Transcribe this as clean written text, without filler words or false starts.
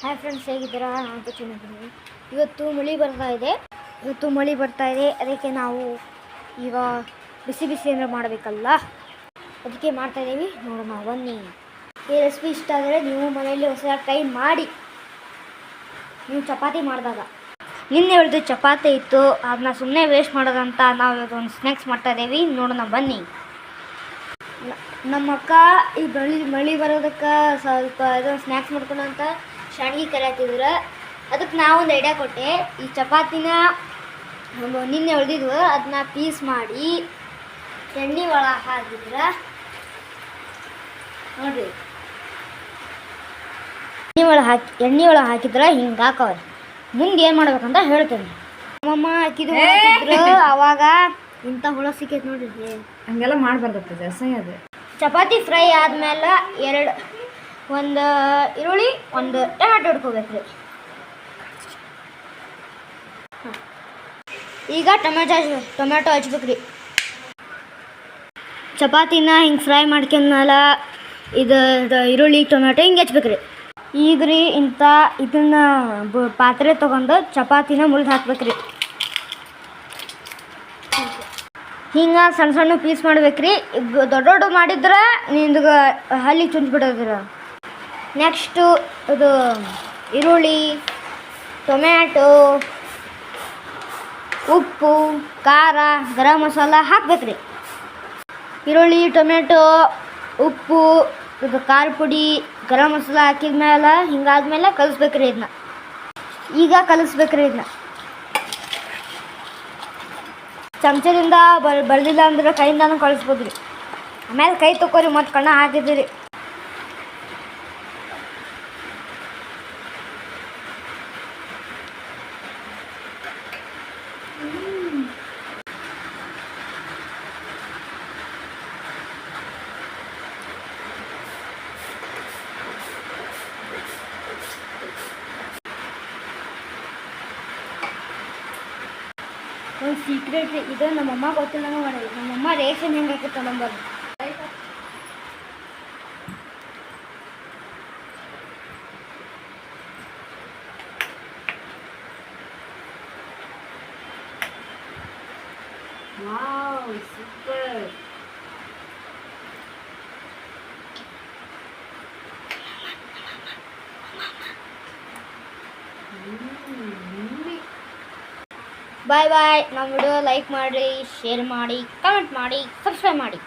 Hi friends, ಹೇಗಿದ್ದೀರಾ? ನಾನು ಚೆನ್ನಾಗಿದ್ದೀನಿ. ಇವತ್ತು ಮಳೆ ಬರ್ತಾ ಇದೆ. ಅದಕ್ಕೆ ನಾವು ಈಗ ಬಿಸಿ ಏನಾರು ಮಾಡಬೇಕಲ್ಲ, ಅದಕ್ಕೆ ಮಾಡ್ತಾಯಿದ್ದೀವಿ. ನೋಡೋಣ ಬನ್ನಿ. ಈ ರೆಸಿಪಿ ಇಷ್ಟ ಆದರೆ ನೀವು ಮನೆಯಲ್ಲಿ ಹೊಸ ಟ್ರೈ ಮಾಡಿ. ನೀವು ಚಪಾತಿ ಮಾಡಿದಾಗ ನಿನ್ನೆ ಹೇಳಿದ ಚಪಾತಿ ಇತ್ತು, ಅದನ್ನ ಸುಮ್ಮನೆ ವೇಸ್ಟ್ ಮಾಡೋದಂತ ನಾವು ಇವತ್ತೊಂದು ಸ್ನ್ಯಾಕ್ಸ್ ಮಾಡ್ತಾಯಿದ್ದೀವಿ. ನೋಡೋಣ ಬನ್ನಿ. ನಮ್ಮ ಅಕ್ಕ ಈ ಮಳೆ ಬರೋದಕ್ಕೆ ಸ್ವಲ್ಪ ಇದೊಂದು ಸ್ನ್ಯಾಕ್ಸ್ ಮಾಡ್ಕೊಳ್ಳೋಂತ ಶಾಣಿಗೆ ಕರಿಯಾತಿದ್ರು. ಅದಕ್ಕೆ ನಾವೊಂದು ಐಡಿಯಾ ಕೊಟ್ಟೆ. ಈ ಚಪಾತಿನ ನಿನ್ನೆ ಹೊಡೆದಿದ್ವು, ಅದನ್ನ ಪೀಸ್ ಮಾಡಿ ಎಣ್ಣೆ ಒಳಗೆ ಹಾಕಿದ್ರೆ ನೋಡಿರಿ, ಎಣ್ಣೆ ಒಳಗೆ ಹಾಕಿದ್ರೆ ಹಿಂಗೆ ಹಾಕವ್ರಿ. ಮುಂದೆ ಏನು ಮಾಡ್ಬೇಕಂತ ಹೇಳ್ತೇನೆ. ನಮ್ಮಮ್ಮ ಹಾಕಿದ್ರು ಅವಾಗ ಇಂಥ ಹುಳ ಸಿಕ್ಕೈತೆ ನೋಡ್ರಿ. ಹಂಗೆಲ್ಲ ಮಾಡಬಾರ್ದು, ಅಸಹ್ಯ. ಚಪಾತಿ ಫ್ರೈ ಆದಮೇಲೆ ಒಂದು ಈರುಳ್ಳಿ, ಒಂದು ಟೊಮ್ಯಾಟೊ ಹೊಡ್ಕೋಬೇಕ್ರಿ. ಈಗ ಟೊಮ್ಯಾಟೊ ಹಚ್ಬೇಕ್ರಿ. ಚಪಾತಿನ ಹಿಂಗೆ ಫ್ರೈ ಮಾಡ್ಕೊಂಡ್ಮೇಲೆ ಇದು ಈರುಳ್ಳಿ ಟೊಮ್ಯಾಟೊ ಹಿಂಗೆ ಹಚ್ಬೇಕ್ರಿ. ಈಗ ರೀ ಇದನ್ನ ಪಾತ್ರೆ ತೊಗೊಂಡು ಚಪಾತಿನ ಮುರಿದು ಹಾಕ್ಬೇಕ್ರಿ. ಹಿಂಗೆ ಸಣ್ಣ ಸಣ್ಣ ಪೀಸ್ ಮಾಡ್ಬೇಕ್ರಿ. ದೊಡ್ಡ ಮಾಡಿದ್ರೆ ನಿಂದು ಹಲ್ಲಿಗೆ ಚುಂಚ್ಬಿಡೋದ್ರ. ನೆಕ್ಸ್ಟು ಇದು ಈರುಳ್ಳಿ, ಟೊಮ್ಯಾಟೊ, ಉಪ್ಪು, ಖಾರ, ಗರಂ ಮಸಾಲ ಹಾಕ್ಬೇಕ್ರಿ. ಈರುಳ್ಳಿ, ಟೊಮ್ಯಾಟೊ, ಉಪ್ಪು, ಇದು ಖಾರ ಪುಡಿ, ಗರಂ ಮಸಾಲ ಹಾಕಿದ್ಮೇಲೆ ಹಿಂಗಾದ್ಮೇಲೆ ಕಲಿಸ್ಬೇಕ್ರಿ. ಇದನ್ನ ಚಮಚದಿಂದ ಬರ್ದಿಲ್ಲ ಅಂದ್ರೆ ಕೈಯಿಂದಾನು ಕಳಿಸ್ಬೋದ್ರಿ. ಆಮೇಲೆ ಕೈ ತಗೋರಿ, ಮತ್ತು ಕಣ್ಣ ಹಾಕಿದ್ರಿ. ಒಂದು ಸೀಕ್ರೆಟ್ ಇದು, ನಮ್ಮಮ್ಮ ಗೊತ್ತಿಲ್ಲ ಮಾಡೋದು. ನಮ್ಮಮ್ಮ ರೇಷನ್ ಹೆಂಗೆ ಹಾಕುತ್ತೆ number. Wow, super. Bye bye. ನಮ್ಮ ವಿಡಿಯೋ ಲೈಕ್ ಮಾಡಿ, ಶೇರ್ ಮಾಡಿ, ಕಮೆಂಟ್ ಮಾಡಿ, ಸಬ್ಸ್ಕ್ರೈಬ್ ಮಾಡಿ.